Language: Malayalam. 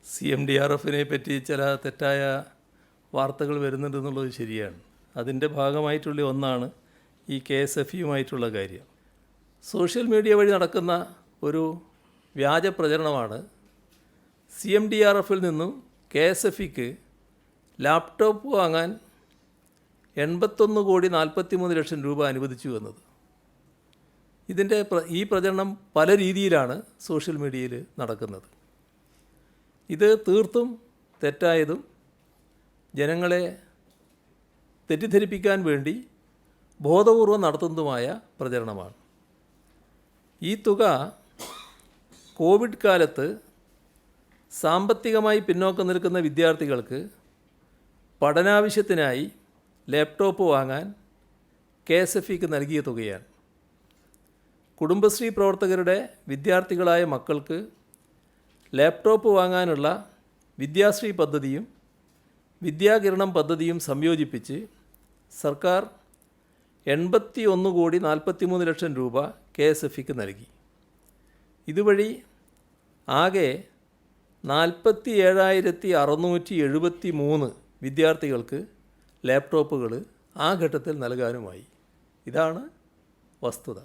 CMDRFനെ പറ്റി ചില തെറ്റായ വാർത്തകൾ വരുന്നുണ്ടെന്നുള്ളത് ശരിയാണ്. അതിൻ്റെ ഭാഗമായിട്ടുള്ള ഒന്നാണ് ഈ KSFEയുമായിട്ടുള്ള കാര്യം. സോഷ്യൽ മീഡിയ വഴി നടക്കുന്ന ഒരു വ്യാജ പ്രചരണമാണ് CMDRFിൽ നിന്നും KSFEക്ക് ലാപ്ടോപ്പ് വാങ്ങാൻ 81,43,00,000 രൂപ അനുവദിച്ചു എന്നത്. ഈ പ്രചരണം പല രീതിയിലാണ് സോഷ്യൽ മീഡിയയിൽ നടക്കുന്നത്. ഇത് തീർത്തും തെറ്റായതും ജനങ്ങളെ തെറ്റിദ്ധരിപ്പിക്കാൻ വേണ്ടി ബോധപൂർവം നടത്തുന്നതുമായ പ്രചരണമാണ്. ഈ തുക കോവിഡ് കാലത്ത് സാമ്പത്തികമായി പിന്നോക്കം നിൽക്കുന്ന വിദ്യാർത്ഥികൾക്ക് പഠനാവശ്യത്തിനായി ലാപ്ടോപ്പ് വാങ്ങാൻ KSFEക്ക് നൽകിയ തുകയാണ്. കുടുംബശ്രീ പ്രവർത്തകരുടെ വിദ്യാർത്ഥികളായ മക്കൾക്ക് ലാപ്ടോപ്പ് വാങ്ങാനുള്ള വിദ്യാശ്രീ പദ്ധതിയും വിദ്യാകിരണം പദ്ധതിയും സംയോജിപ്പിച്ച് സർക്കാർ 81,43,00,000 രൂപ KSFEക്ക് നൽകി. ഇതുവഴി ആകെ 47,673 വിദ്യാർത്ഥികൾക്ക് ലാപ്ടോപ്പുകൾ ആ ഘട്ടത്തിൽ നൽകാനുമായി. ഇതാണ് വസ്തുത.